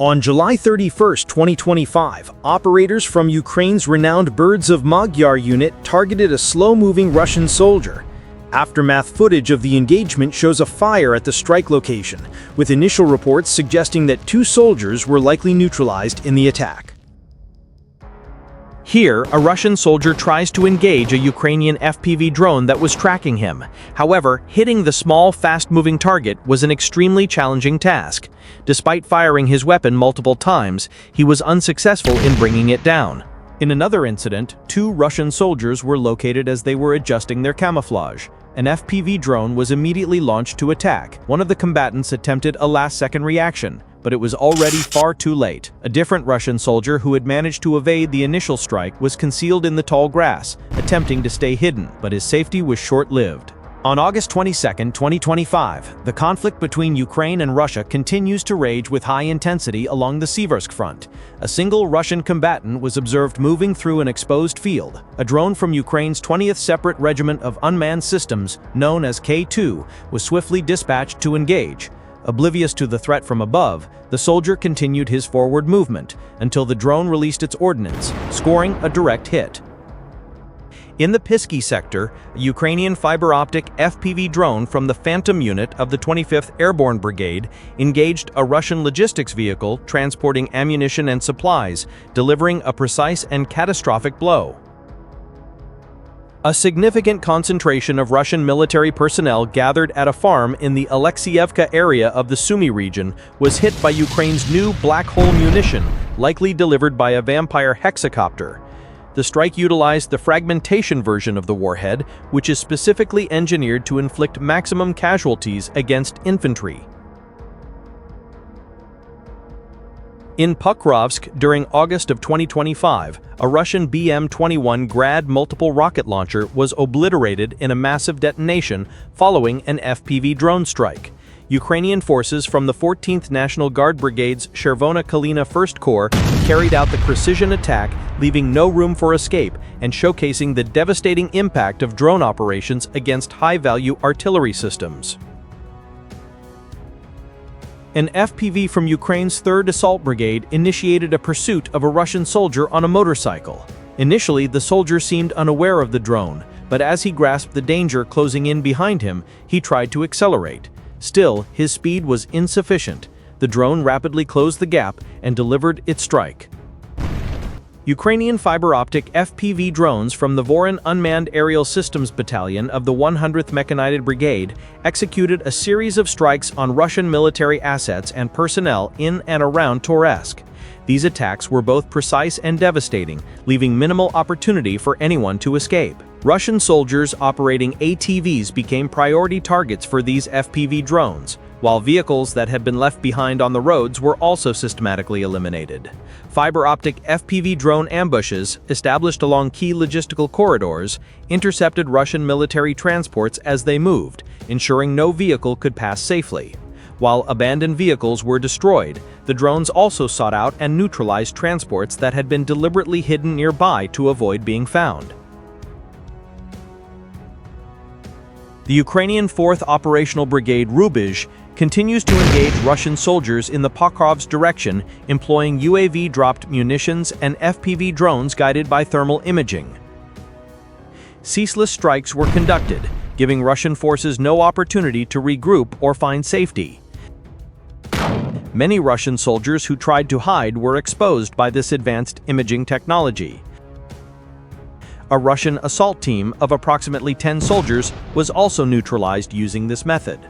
On July 31, 2025, operators from Ukraine's renowned Birds of Magyar unit targeted a slow-moving Russian soldier. Aftermath footage of the engagement shows a fire at the strike location, with initial reports suggesting that 2 soldiers were likely neutralized in the attack. Here, a Russian soldier tries to engage a Ukrainian FPV drone that was tracking him. However, hitting the small, fast-moving target was an extremely challenging task. Despite firing his weapon multiple times, he was unsuccessful in bringing it down. In another incident, 2 Russian soldiers were located as they were adjusting their camouflage. An FPV drone was immediately launched to attack. One of the combatants attempted a last-second reaction, but it was already far too late. A different Russian soldier who had managed to evade the initial strike was concealed in the tall grass, attempting to stay hidden, but his safety was short-lived. On August 22, 2025, the conflict between Ukraine and Russia continues to rage with high intensity along the Siversk front. A single Russian combatant was observed moving through an exposed field. A drone from Ukraine's 20th Separate Regiment of Unmanned Systems, known as K2, was swiftly dispatched to engage. Oblivious to the threat from above, the soldier continued his forward movement until the drone released its ordnance, scoring a direct hit. In the Pisky sector, a Ukrainian fiber-optic FPV drone from the Phantom unit of the 25th Airborne Brigade engaged a Russian logistics vehicle transporting ammunition and supplies, delivering a precise and catastrophic blow. A significant concentration of Russian military personnel gathered at a farm in the Alexievka area of the Sumy region was hit by Ukraine's new black hole munition, likely delivered by a Vampire hexacopter. The strike utilized the fragmentation version of the warhead, which is specifically engineered to inflict maximum casualties against infantry. In Pokrovsk, during August of 2025, a Russian BM-21 Grad multiple rocket launcher was obliterated in a massive detonation following an FPV drone strike. Ukrainian forces from the 14th National Guard Brigade's Chervona-Kalina 1st Corps carried out the precision attack, leaving no room for escape and showcasing the devastating impact of drone operations against high-value artillery systems. An FPV from Ukraine's 3rd Assault Brigade initiated a pursuit of a Russian soldier on a motorcycle. Initially, the soldier seemed unaware of the drone, but as he grasped the danger closing in behind him, he tried to accelerate. Still, his speed was insufficient. The drone rapidly closed the gap and delivered its strike. Ukrainian fiber-optic FPV drones from the Voron Unmanned Aerial Systems Battalion of the 100th Mechanized Brigade executed a series of strikes on Russian military assets and personnel in and around Toretsk. These attacks were both precise and devastating, leaving minimal opportunity for anyone to escape. Russian soldiers operating ATVs became priority targets for these FPV drones, while vehicles that had been left behind on the roads were also systematically eliminated. Fiber-optic FPV drone ambushes, established along key logistical corridors, intercepted Russian military transports as they moved, ensuring no vehicle could pass safely. While abandoned vehicles were destroyed, the drones also sought out and neutralized transports that had been deliberately hidden nearby to avoid being found. The Ukrainian 4th Operational Brigade Rubizh continues to engage Russian soldiers in the Pokrovsk direction, employing UAV-dropped munitions and FPV drones guided by thermal imaging. Ceaseless strikes were conducted, giving Russian forces no opportunity to regroup or find safety. Many Russian soldiers who tried to hide were exposed by this advanced imaging technology. A Russian assault team of approximately 10 soldiers was also neutralized using this method.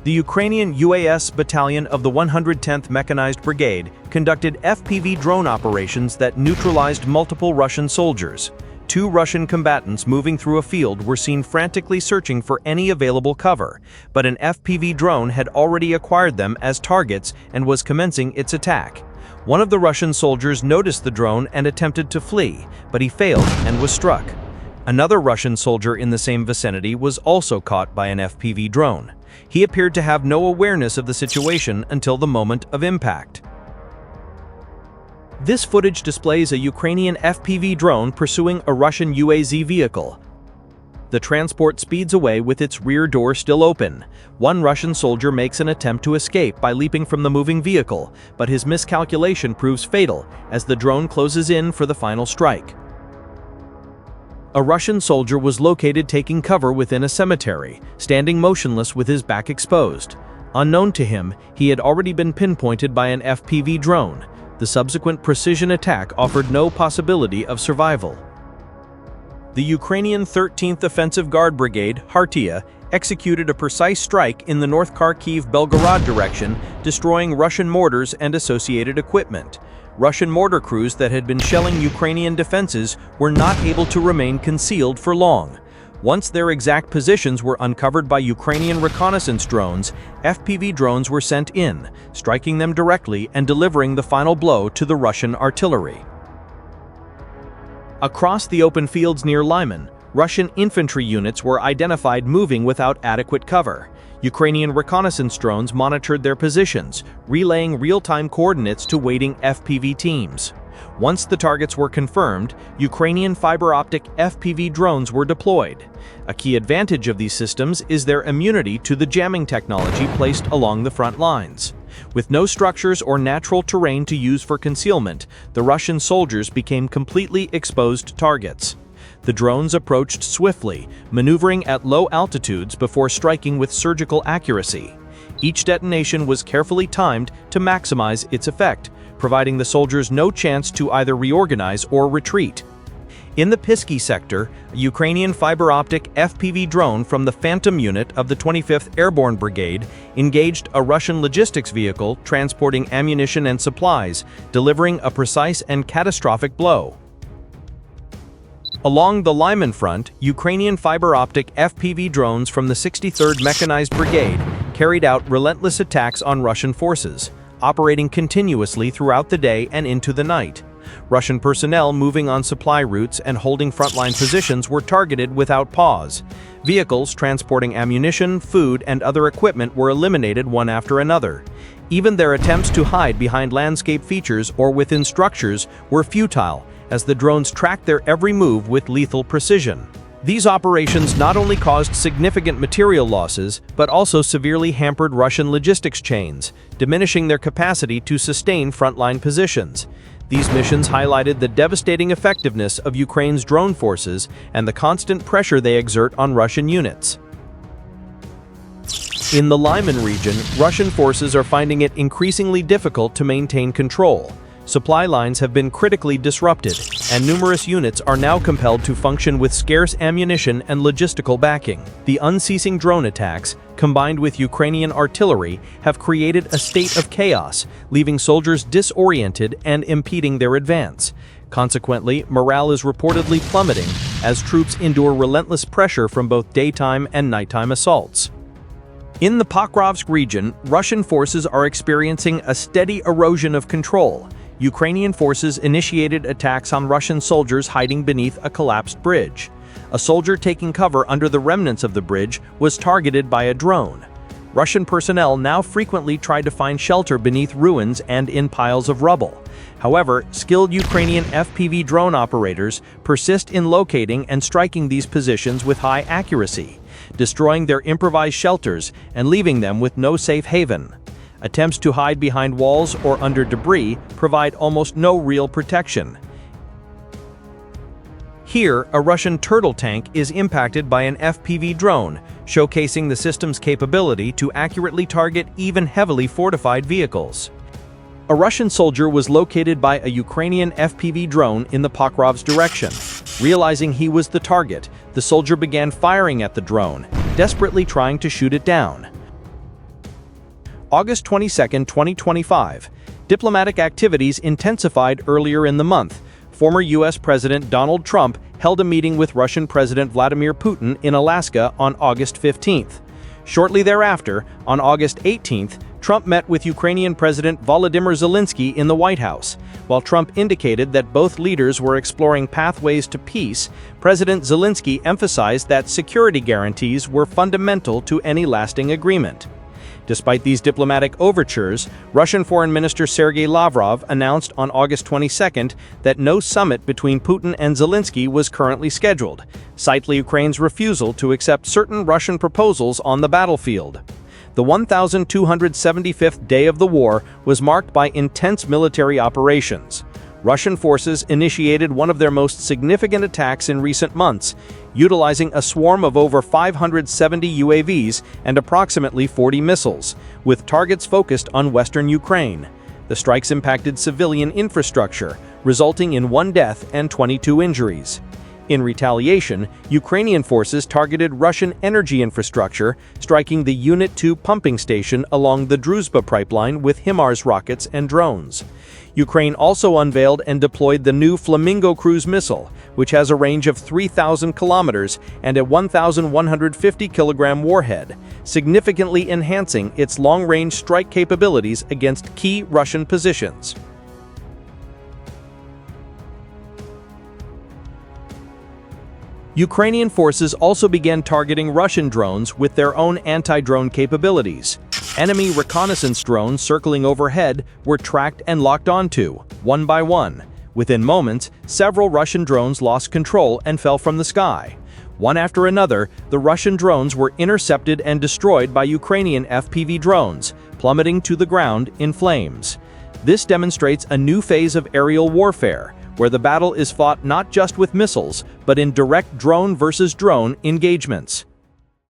The Ukrainian UAS battalion of the 110th Mechanized Brigade conducted FPV drone operations that neutralized multiple Russian soldiers. 2 Russian combatants moving through a field were seen frantically searching for any available cover, but an FPV drone had already acquired them as targets and was commencing its attack. One of the Russian soldiers noticed the drone and attempted to flee, but he failed and was struck. Another Russian soldier in the same vicinity was also caught by an FPV drone. He appeared to have no awareness of the situation until the moment of impact. This footage displays a Ukrainian FPV drone pursuing a Russian UAZ vehicle. The transport speeds away with its rear door still open. One Russian soldier makes an attempt to escape by leaping from the moving vehicle, but his miscalculation proves fatal as the drone closes in for the final strike. A Russian soldier was located taking cover within a cemetery, standing motionless with his back exposed. Unknown to him, he had already been pinpointed by an FPV drone. The subsequent precision attack offered no possibility of survival. The Ukrainian 13th Offensive Guard Brigade, Hartia, executed a precise strike in the North Kharkiv-Belgorod direction, destroying Russian mortars and associated equipment. Russian mortar crews that had been shelling Ukrainian defenses were not able to remain concealed for long. Once their exact positions were uncovered by Ukrainian reconnaissance drones, FPV drones were sent in, striking them directly and delivering the final blow to the Russian artillery. Across the open fields near Lyman, Russian infantry units were identified moving without adequate cover. Ukrainian reconnaissance drones monitored their positions, relaying real-time coordinates to waiting FPV teams. Once the targets were confirmed, Ukrainian fiber-optic FPV drones were deployed. A key advantage of these systems is their immunity to the jamming technology placed along the front lines. With no structures or natural terrain to use for concealment, the Russian soldiers became completely exposed targets. The drones approached swiftly, maneuvering at low altitudes before striking with surgical accuracy. Each detonation was carefully timed to maximize its effect, providing the soldiers no chance to either reorganize or retreat. In the Pisky sector, a Ukrainian fiber-optic FPV drone from the Phantom unit of the 25th Airborne Brigade engaged a Russian logistics vehicle transporting ammunition and supplies, delivering a precise and catastrophic blow. Along the Lyman front, Ukrainian fiber-optic FPV drones from the 63rd Mechanized Brigade carried out relentless attacks on Russian forces, operating continuously throughout the day and into the night. Russian personnel moving on supply routes and holding frontline positions were targeted without pause. Vehicles transporting ammunition, food, and other equipment were eliminated one after another. Even their attempts to hide behind landscape features or within structures were futile, as the drones tracked their every move with lethal precision. These operations not only caused significant material losses, but also severely hampered Russian logistics chains, diminishing their capacity to sustain frontline positions. These missions highlighted the devastating effectiveness of Ukraine's drone forces and the constant pressure they exert on Russian units. In the Lyman region, Russian forces are finding it increasingly difficult to maintain control. Supply lines have been critically disrupted, and numerous units are now compelled to function with scarce ammunition and logistical backing. The unceasing drone attacks, combined with Ukrainian artillery, have created a state of chaos, leaving soldiers disoriented and impeding their advance. Consequently, morale is reportedly plummeting as troops endure relentless pressure from both daytime and nighttime assaults. In the Pokrovsk region, Russian forces are experiencing a steady erosion of control. Ukrainian forces initiated attacks on Russian soldiers hiding beneath a collapsed bridge. A soldier taking cover under the remnants of the bridge was targeted by a drone. Russian personnel now frequently try to find shelter beneath ruins and in piles of rubble. However, skilled Ukrainian FPV drone operators persist in locating and striking these positions with high accuracy, destroying their improvised shelters and leaving them with no safe haven. Attempts to hide behind walls or under debris provide almost no real protection. Here, a Russian turtle tank is impacted by an FPV drone, showcasing the system's capability to accurately target even heavily fortified vehicles. A Russian soldier was located by a Ukrainian FPV drone in the Pokrovsk direction. Realizing he was the target, the soldier began firing at the drone, desperately trying to shoot it down. August 22, 2025. Diplomatic activities intensified earlier in the month. Former U.S. President Donald Trump held a meeting with Russian President Vladimir Putin in Alaska on August 15th. Shortly thereafter, on August 18th, Trump met with Ukrainian President Volodymyr Zelensky in the White House. While Trump indicated that both leaders were exploring pathways to peace, President Zelensky emphasized that security guarantees were fundamental to any lasting agreement. Despite these diplomatic overtures, Russian Foreign Minister Sergei Lavrov announced on August 22 that no summit between Putin and Zelensky was currently scheduled, citing Ukraine's refusal to accept certain Russian proposals on the battlefield. The 1,275th day of the war was marked by intense military operations. Russian forces initiated one of their most significant attacks in recent months, utilizing a swarm of over 570 UAVs and approximately 40 missiles, with targets focused on western Ukraine. The strikes impacted civilian infrastructure, resulting in 1 death and 22 injuries. In retaliation, Ukrainian forces targeted Russian energy infrastructure, striking the Unit 2 pumping station along the Druzhba pipeline with HIMARS rockets and drones. Ukraine also unveiled and deployed the new Flamingo cruise missile, which has a range of 3,000 kilometers and a 1,150-kilogram warhead, significantly enhancing its long-range strike capabilities against key Russian positions. Ukrainian forces also began targeting Russian drones with their own anti-drone capabilities. Enemy reconnaissance drones circling overhead were tracked and locked onto, one by one. Within moments, several Russian drones lost control and fell from the sky. One after another, the Russian drones were intercepted and destroyed by Ukrainian FPV drones, plummeting to the ground in flames. This demonstrates a new phase of aerial warfare, where the battle is fought not just with missiles, but in direct drone versus drone engagements.